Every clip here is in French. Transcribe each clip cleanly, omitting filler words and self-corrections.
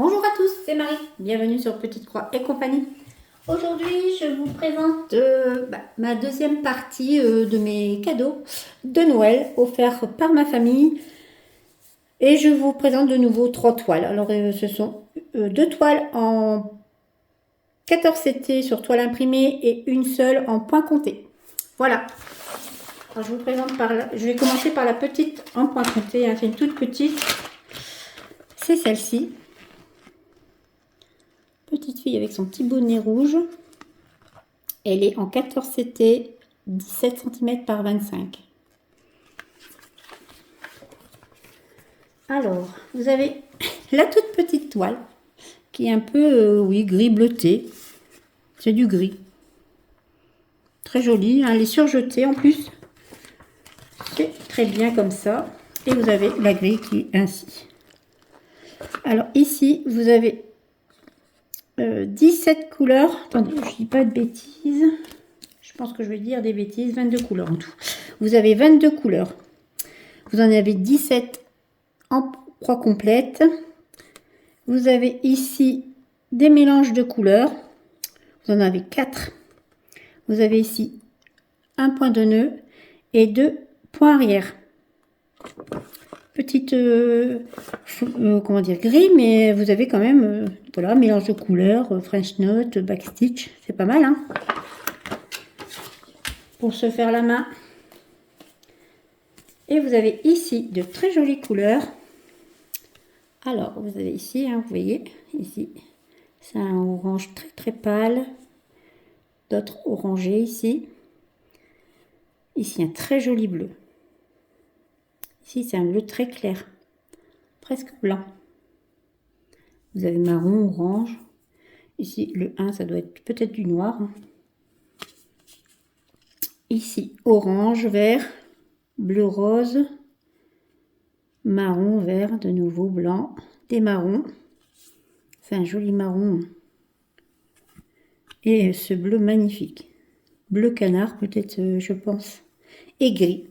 Bonjour à tous, c'est Marie. Bienvenue sur Petite Croix et compagnie. Aujourd'hui, je vous présente ma deuxième partie de mes cadeaux de Noël offerts par ma famille. Et je vous présente de nouveau 3 toiles. Alors, ce sont 2 toiles en 14 CT sur toile imprimée et une seule en point compté. Voilà. Alors, je vous présente je vais commencer par la petite en point compté. Hein, c'est une toute petite. C'est celle-ci. Petite fille avec son petit bonnet rouge. Elle est en 14 CT, 17 cm par 25. Alors, vous avez la toute petite toile qui est un peu, oui, gris bleuté. C'est du gris. Très jolie, hein, elle est surjetée en plus. C'est très bien comme ça. Et vous avez la grille qui est ainsi. Alors ici, vous avez 17 couleurs. Attendez, je ne dis pas de bêtises. Je pense que je vais dire des bêtises. 22 couleurs en tout. Vous avez 22 couleurs. Vous en avez 17 en croix complète. Vous avez ici des mélanges de couleurs. Vous en avez 4. Vous avez ici un point de nœud et 2 points arrière. Petite comment dire, gris, mais vous avez quand même voilà, mélange de couleurs, French note, backstitch, c'est pas mal, hein, pour se faire la main. Et vous avez ici de très jolies couleurs. Alors vous avez ici, hein, vous voyez ici, c'est un orange très très pâle, d'autres orangés ici. Ici un très joli bleu. Ici c'est un bleu très clair, presque blanc. Vous avez marron, orange. Ici, le 1, ça doit être peut-être du noir. Ici, orange, vert, bleu rose, marron, vert, de nouveau blanc, des marrons. C'est un joli marron. Et ce bleu magnifique. Bleu canard, peut-être, je pense. Et gris.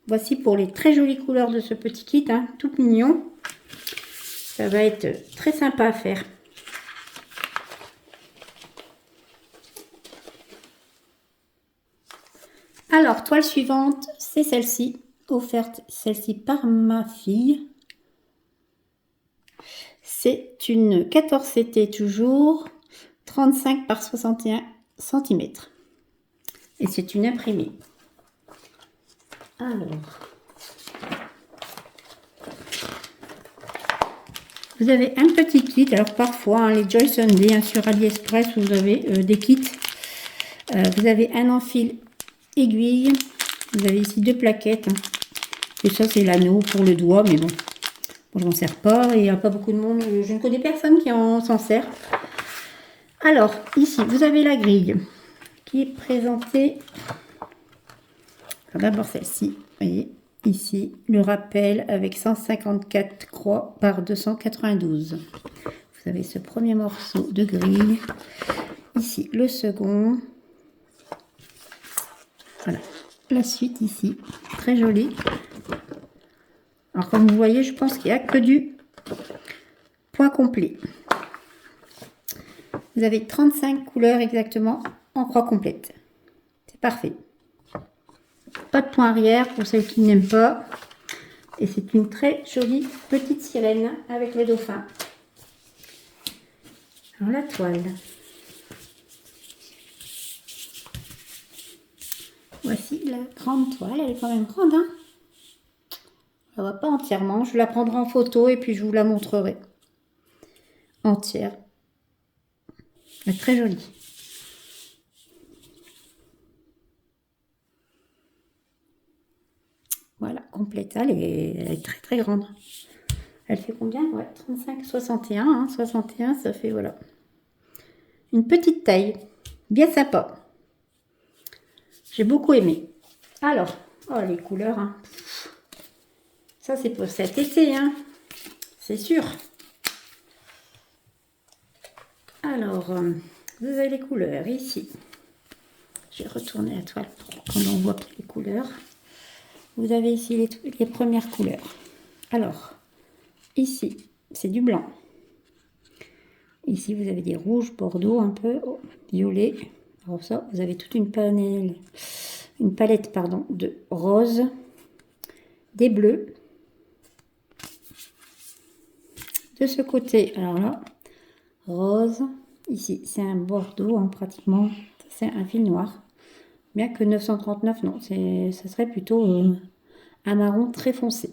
Voici pour les très jolies couleurs de ce petit kit, hein, tout mignon. Ça va être très sympa à faire. Alors, toile suivante, c'est celle-ci, offerte celle-ci par ma fille. C'est une 14 CT toujours, 35 par 61 cm. Et c'est une imprimée. Alors, vous avez un petit kit. Alors parfois, hein, les Joy Sunday, hein, sur AliExpress, vous avez des kits. Vous avez un enfil aiguille. Vous avez ici 2 plaquettes. Hein. Et ça, c'est l'anneau pour le doigt, mais bon. Bon, je m'en sers pas et il n'y a pas beaucoup de monde. Je ne connais personne qui s'en sert. Alors, ici, vous avez la grille qui est présentée. D'abord celle-ci, vous voyez, ici, le rappel avec 154 croix par 292. Vous avez ce premier morceau de grille. Ici, le second. Voilà, la suite ici, très jolie. Alors, comme vous voyez, je pense qu'il n'y a que du point complet. Vous avez 35 couleurs exactement en croix complète. C'est parfait. Pas de point arrière pour celles qui n'aiment pas. Et c'est une très jolie petite sirène avec le dauphin. Alors la toile. Voici la grande toile. Elle est quand même grande, hein. On ne la voit pas entièrement. Je la prendrai en photo et puis je vous la montrerai. Entière. Elle est très jolie. Voilà, complète. Elle est très très grande. Elle fait combien? Ouais, 35, 61. Hein, 61, ça fait, voilà. Une petite taille. Bien sympa. J'ai beaucoup aimé. Alors, oh, les couleurs. Hein. Ça, c'est pour cet été. Hein. C'est sûr. Alors, vous avez les couleurs ici. Je vais retourner la toile pour qu'on en voit les couleurs. Vous avez ici les premières couleurs. Alors, ici, c'est du blanc. Ici, vous avez des rouges, bordeaux, un peu violet. Alors ça, vous avez toute une palette pardon, de roses, des bleus. De ce côté, alors là, rose. Ici, c'est un bordeaux, hein, pratiquement. C'est un fil noir. Bien que 939, non, ça serait plutôt un marron très foncé.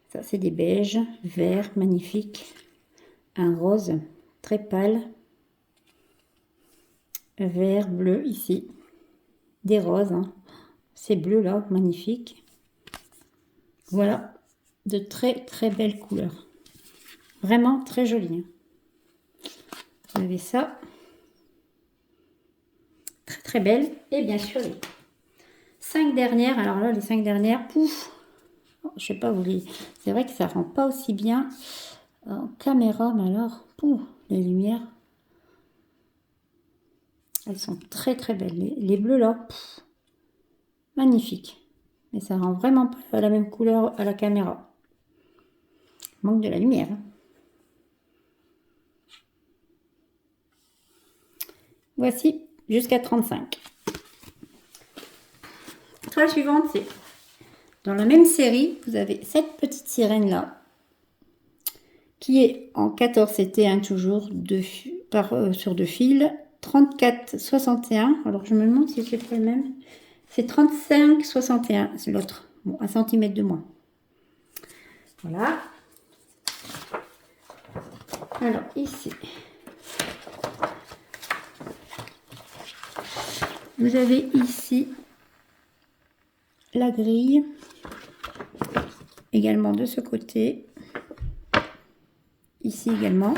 Ça, c'est des beiges, verts, magnifiques. Un rose très pâle. Vert, bleu ici. Des roses, hein. Ces bleus là, magnifiques. Voilà, de très très belles couleurs. Vraiment très jolies. Vous avez ça. Très très belle. Et bien sûr, les 5 dernières. Alors là, les 5 dernières, pouf. Je sais pas, c'est vrai que ça rend pas aussi bien en caméra, mais alors, pouf, les lumières. Elles sont très très belles. Les bleus là, pouf, magnifiques. Mais ça rend vraiment pas la même couleur à la caméra. Manque de la lumière. Voici jusqu'à 35. Toile suivante, c'est dans la même série, vous avez cette petite sirène là, qui est en 14 CT, toujours sur 2 fils, 34,61. Alors je me demande si c'est pas le même. C'est 35,61, c'est l'autre. Bon, 1 cm de moins. Voilà. Alors ici, vous avez ici la grille, également de ce côté, ici également.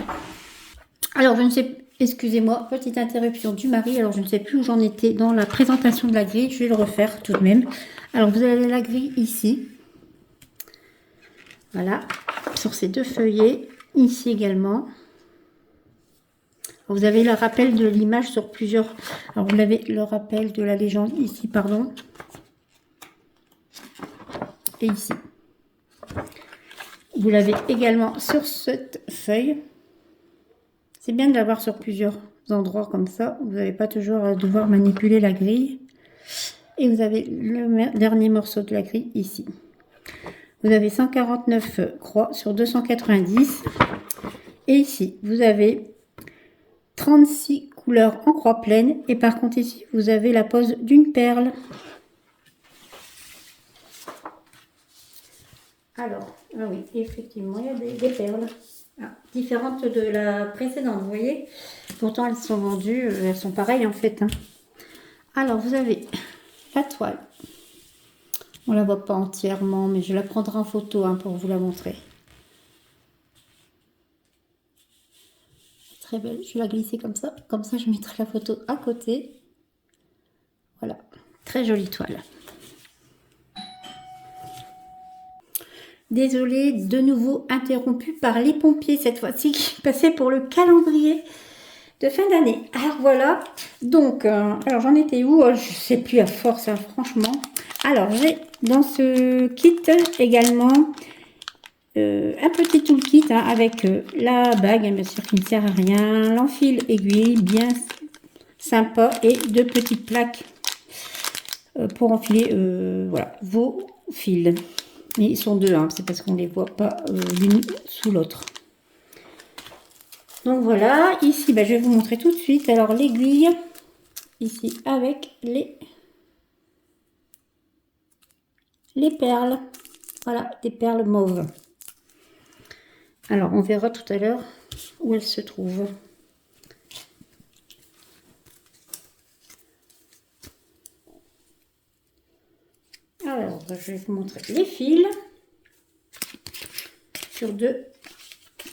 Alors je ne sais, excusez-moi, petite interruption du mari, alors je ne sais plus où j'en étais dans la présentation de la grille, je vais le refaire tout de même. Alors vous avez la grille ici, voilà, sur ces 2 feuillets, ici également. Vous avez le rappel de l'image sur plusieurs, alors vous avez le rappel de la légende ici, pardon, et ici. Vous l'avez également sur cette feuille. C'est bien de l'avoir sur plusieurs endroits comme ça. Vous n'avez pas toujours à devoir manipuler la grille. Et vous avez le dernier morceau de la grille ici. Vous avez 149 croix sur 290. Et ici, vous avez 36 couleurs en croix pleine. Et par contre ici, vous avez la pose d'une perle. Alors, ah oui, effectivement, il y a des perles. Différentes de la précédente, vous voyez. Pourtant, elles sont vendues, elles sont pareilles en fait. Alors, vous avez la toile. On la voit pas entièrement, mais je la prendrai en photo pour vous la montrer. Très belle. Je vais la glisser comme ça. Comme ça, je mettrai la photo à côté. Voilà. Très jolie toile. Désolée, de nouveau interrompue par les pompiers cette fois-ci qui passaient pour le calendrier de fin d'année. Alors voilà, donc, alors j'en étais où? Je sais plus à force, franchement. Alors j'ai dans ce kit également un petit toolkit avec la bague, bien sûr qui ne sert à rien, l'enfil aiguille bien sympa et 2 petites plaques pour enfiler voilà, vos fils. Mais ils sont 2, c'est parce qu'on ne les voit pas l'une sous l'autre. Donc voilà, ici, je vais vous montrer tout de suite. Alors l'aiguille, ici avec les perles. Voilà, des perles mauves. Alors on verra tout à l'heure où elles se trouvent. Alors je vais vous montrer les fils. Sur 2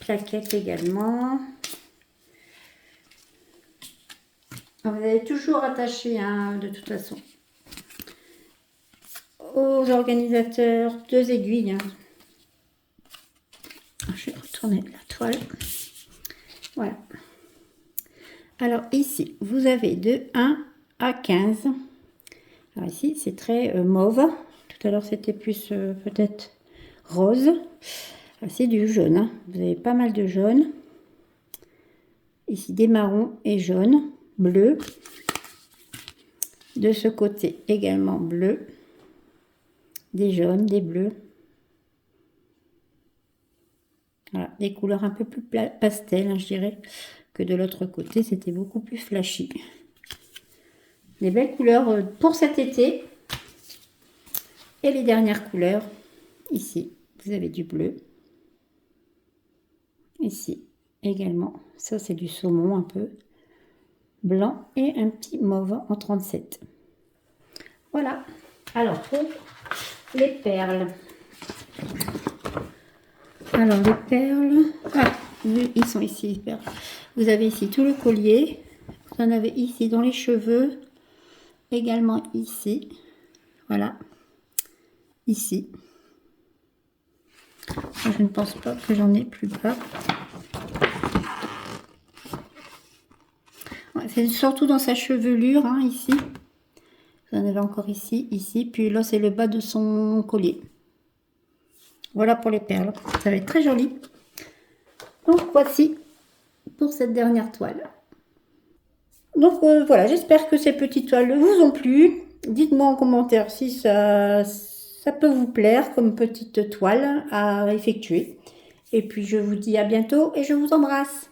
plaquettes également. Alors, vous allez toujours attacher de toute façon aux organisateurs 2 aiguilles. Je vais retourner la toile. Voilà. Alors ici, vous avez de 1 à 15. Alors ici, c'est très mauve. Tout à l'heure, c'était plus peut-être rose. C'est du jaune, hein. Vous avez pas mal de jaune. Ici des marrons et jaunes, bleu. De ce côté également bleu. Des jaunes, des bleus. Voilà, des couleurs un peu plus pastel, hein, je dirais, que de l'autre côté, c'était beaucoup plus flashy. Des belles couleurs pour cet été. Et les dernières couleurs, ici, vous avez du bleu. Ici, également, ça c'est du saumon un peu. Blanc et un petit mauve en 37. Voilà. Alors, pour les perles. Alors, les perles... Ah, ils sont ici, les perles. Vous avez ici tout le collier. Vous en avez ici dans les cheveux. Également ici. Voilà. Ici. Je ne pense pas que j'en ai plus bas. Ouais, c'est surtout dans sa chevelure, hein, ici. Vous en avez encore ici, ici. Puis là, c'est le bas de son collier. Voilà pour les perles. Ça va être très joli. Donc, voici pour cette dernière toile. Donc, voilà. J'espère que ces petites toiles vous ont plu. Dites-moi en commentaire si ça peut vous plaire comme petite toile à effectuer. Et puis, je vous dis à bientôt et je vous embrasse.